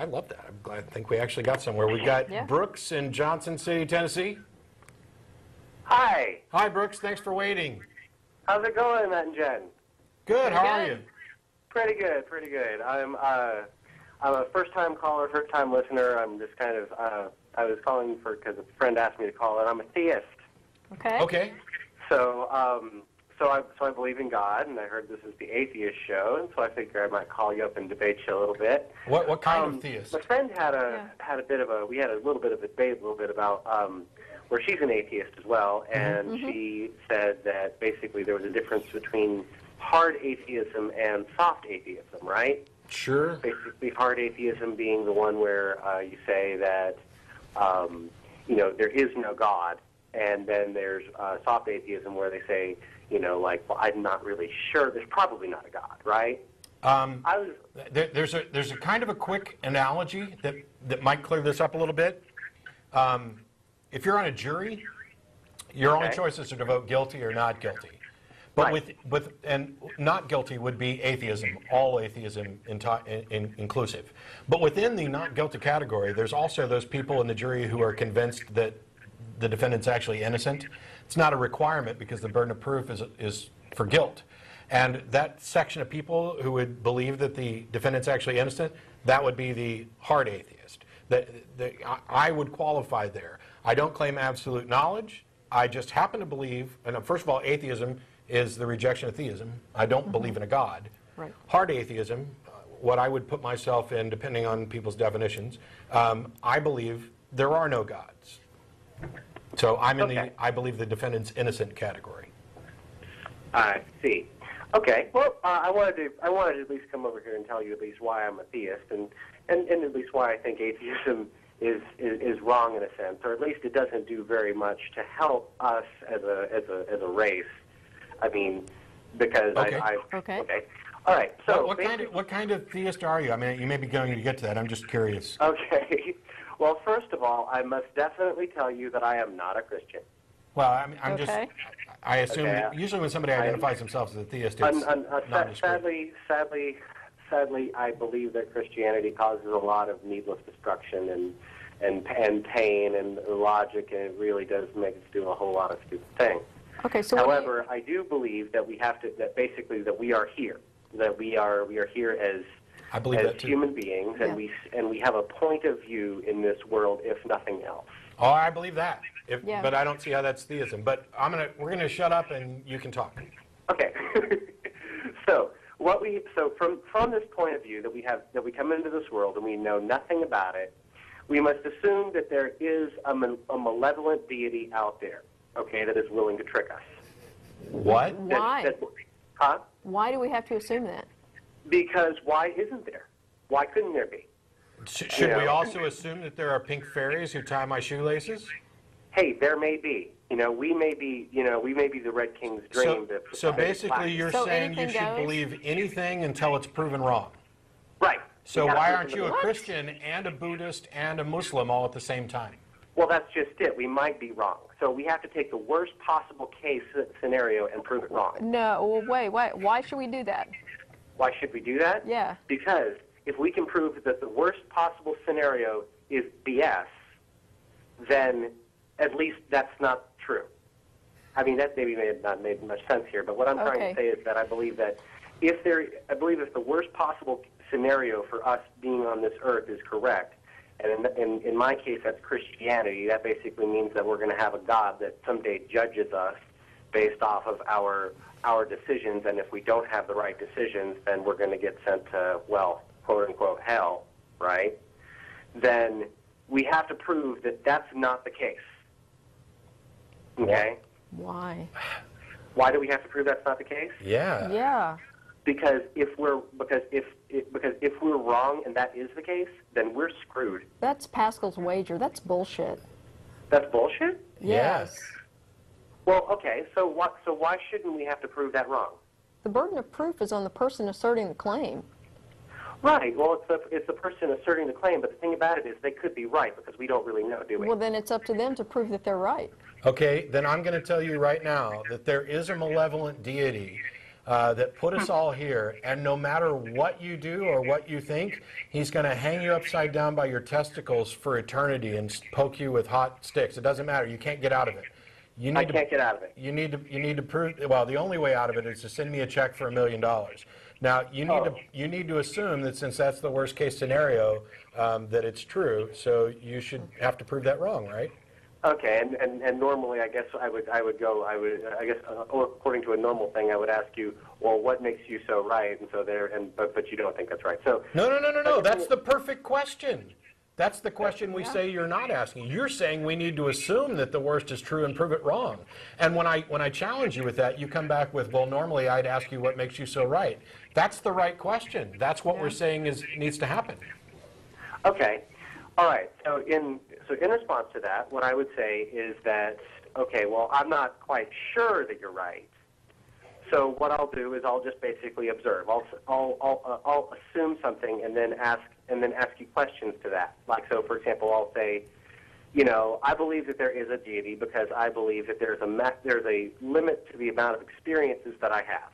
I love that. I'm glad. I think we actually got somewhere. We got Brooks in Johnson City, Tennessee. Hi. Hi, Brooks. Thanks for waiting. How's it going, Matt and Jen? Good. How are you? Pretty good. Pretty good. I'm a first-time caller, first-time listener. I'm just kind of I was calling because a friend asked me to call, and I'm a theist. Okay. Okay. So I believe in God, and I heard this is the Atheist show, and so I figured I might call you up and debate you a little bit. What kind of theist? My friend had a little bit of a debate about where she's an atheist as well, and she said that basically there was a difference between hard atheism and soft atheism, right? Sure. Basically, hard atheism being the one where you say that there is no God, and then there's soft atheism where they say, well, I'm not really sure. There's probably not a God, right? There's a kind of a quick analogy that might clear this up a little bit. If you're on a jury, your only choices are to vote guilty or not guilty. But and not guilty would be atheism, all atheism inclusive. But within the not guilty category, there's also those people in the jury who are convinced that the defendant's actually innocent. It's not a requirement because the burden of proof is for guilt. And that section of people who would believe that the defendant's actually innocent, that would be the hard atheist. I would qualify there. I don't claim absolute knowledge. I just happen to believe, and first of all, atheism is the rejection of theism. I don't believe in a God. Right. Hard atheism, what I would put myself in, depending on people's definitions, I believe there are no gods. So I'm in the I believe the defendant's innocent category. I see. Okay. Well, I wanted to at least come over here and tell you at least why I'm a theist, and at least why I think atheism is wrong in a sense, or at least it doesn't do very much to help us as a race. I mean, because Okay. All right. So what kind of theist are you? I mean, you may be going to get to that. I'm just curious. Okay. Well, first of all, I must definitely tell you that I am not a Christian. Well, I'm just. I assume that usually when somebody identifies themselves as a theist, it's Sadly, I believe that Christianity causes a lot of needless destruction and pain and logic, and it really does make us do a whole lot of stupid things. Okay. So however, I do believe that we have to that we are here, that we are here as human beings, and we have a point of view in this world, if nothing else. Oh, I believe that. But I don't see how that's theism. But we're gonna shut up and you can talk. Okay. So from this point of view that we come into this world and we know nothing about it, we must assume that there is a malevolent deity out there, okay, that is willing to trick us. What? Why? Huh? Why do we have to assume that? Because why isn't there? Why couldn't there be? Should we also assume that there are pink fairies who tie my shoelaces? Hey, there may be. We may be the Red King's dream. So basically you're saying you should believe anything until it's proven wrong. Right. So why aren't you a Christian and a Buddhist and a Muslim all at the same time? Well, that's just it. We might be wrong. So we have to take the worst possible case scenario and prove it wrong. No, well, wait. Why should we do that? Why should we do that? Yeah. Because if we can prove that the worst possible scenario is BS, then at least that's not true. I mean, that maybe may have not made much sense here, but what I'm trying to say is that I believe that if the worst possible scenario for us being on this earth is correct, and in my case that's Christianity, that basically means that we're going to have a God that someday judges us based off of our decisions, and if we don't have the right decisions, then we're going to get sent to, well, quote-unquote hell, right? Then we have to prove that that's not the case. Okay? Why? Why do we have to prove that's not the case? Yeah. Yeah. Because if we're wrong and that is the case, then we're screwed. That's Pascal's wager. That's bullshit. That's bullshit? Yes. Well, okay, so why shouldn't we have to prove that wrong? The burden of proof is on the person asserting the claim. Right. Well, it's the person asserting the claim, but the thing about it is they could be right because we don't really know, do we? Well, then it's up to them to prove that they're right. Okay, then I'm going to tell you right now that there is a malevolent deity that put us all here, and no matter what you do or what you think, he's going to hang you upside down by your testicles for eternity and poke you with hot sticks. It doesn't matter. You can't get out of it. I can't get out of it. You need to prove. Well, the only way out of it is to send me a check for $1 million. Now you need to assume that since that's the worst case scenario, that it's true. So you should have to prove that wrong, right? Okay, and normally I guess I guess according to a normal thing I would ask you, well, what makes you so right? And so but you don't think that's right. So no. That's the perfect question. That's the question we say you're not asking. You're saying we need to assume that the worst is true and prove it wrong. And when I challenge you with that, you come back with, well, normally I'd ask you what makes you so right. That's the right question. That's what we're saying needs to happen. Okay. All right. So in response to that, what I would say is that, okay, well, I'm not quite sure that you're right. So what I'll do is I'll just basically observe. I'll assume something and then ask you questions to that. Like, so for example, I'll say, I believe that there is a deity because I believe that there's a limit to the amount of experiences that I have.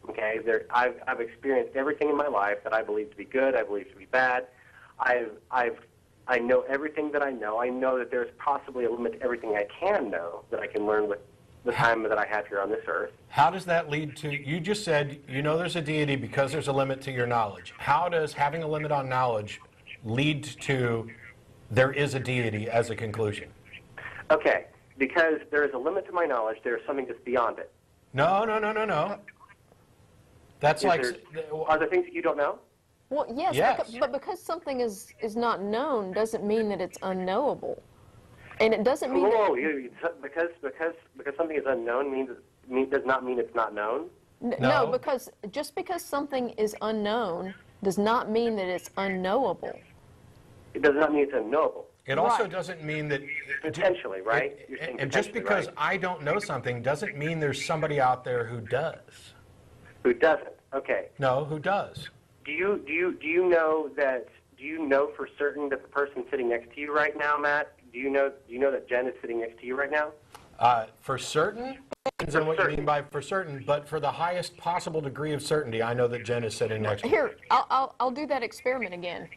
Okay, I've experienced everything in my life that I believe to be good. I believe to be bad. I know everything that I know. I know that there's possibly a limit to everything I can know that I can learn with the time that I have here on this earth. How does that lead to, you just said there's a deity because there's a limit to your knowledge. How does having a limit on knowledge lead to there is a deity as a conclusion? Okay, because there is a limit to my knowledge, there is something that's beyond it. No. That's are there things that you don't know? Well, yes. But because something is not known doesn't mean that it's unknowable. And it doesn't mean because something is unknown does not mean it's not known. No, because just because something is unknown does not mean that it's unknowable. It does not mean it's unknowable. It also doesn't mean that potentially, right? And just because I don't know something doesn't mean there's somebody out there who does. Who doesn't? Okay. No, who does? Do you know for certain that the person sitting next to you right now, Matt? Do you know that Jen is sitting next to you right now? For certain? Depends on what you mean by for certain, but for the highest possible degree of certainty, I know that Jen is sitting next to me. Here, I'll do that experiment again.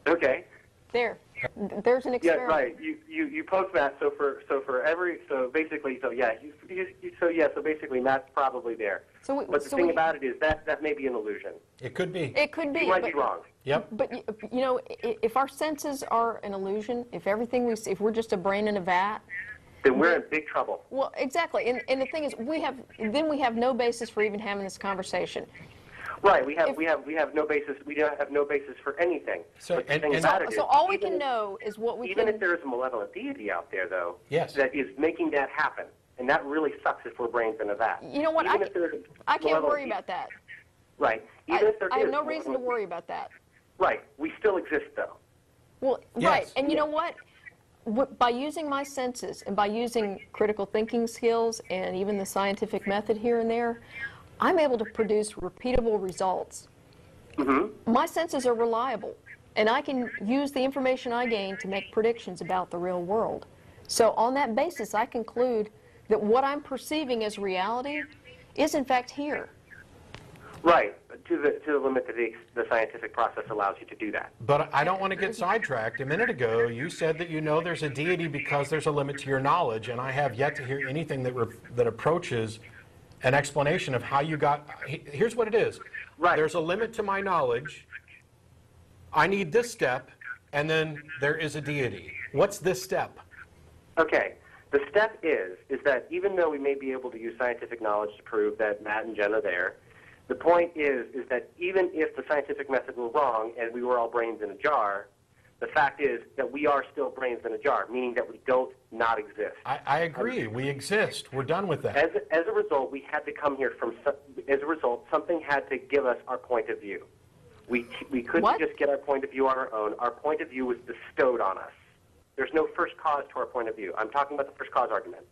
Okay. There's an experiment. Yeah, right. You post that. So basically Matt's probably there. But the thing about it is that may be an illusion. It could be. It could be. You might be wrong. Yep. But if our senses are an illusion, if everything we see, if we're just a brain in a vat, then we're in big trouble. Well, exactly. And the thing is, we have no basis for even having this conversation. Right. We have no basis. We don't have no basis for anything. So all we can know is what we even if there is a malevolent deity out there, though, yes, that is making that happen, and that really sucks if we're brains in a vat. You know what? I can't worry about that. Right. I have no reason to worry about that. Right. We still exist, though. Well, yes. Right. And you know what? By using my senses and by using critical thinking skills and even the scientific method here and there, I'm able to produce repeatable results. Mm-hmm. My senses are reliable, and I can use the information I gain to make predictions about the real world. So on that basis, I conclude that what I'm perceiving as reality is in fact here. Right, to the limit that the scientific process allows you to do that. But I don't want to get sidetracked. A minute ago, you said that there's a deity because there's a limit to your knowledge, and I have yet to hear anything that approaches an explanation of how you got. Here's what it is. Right. There's a limit to my knowledge. I need this step, and then there is a deity. What's this step? Okay. The step is that even though we may be able to use scientific knowledge to prove that Matt and Jen are there, the point is that even if the scientific method were wrong and we were all brains in a jar, the fact is that we are still brains in a jar, meaning that we don't not exist. I agree. We exist. We're done with that. As a result, we had to come here as a result, something had to give us our point of view. We couldn't just get our point of view on our own. Our point of view was bestowed on us. There's no first cause to our point of view. I'm talking about the first cause argument.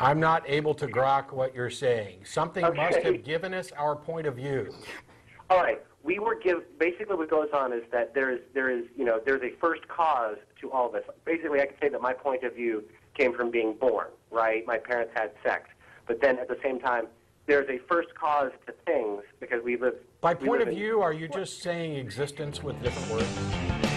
I'm not able to grok what you're saying. Something must have given us our point of view. All right. Basically what goes on is that there's a first cause to all this. Basically, I could say that my point of view came from being born, right? My parents had sex. But then at the same time, there's a first cause to things because we live. By we point live of in- view, are you just saying existence with different words?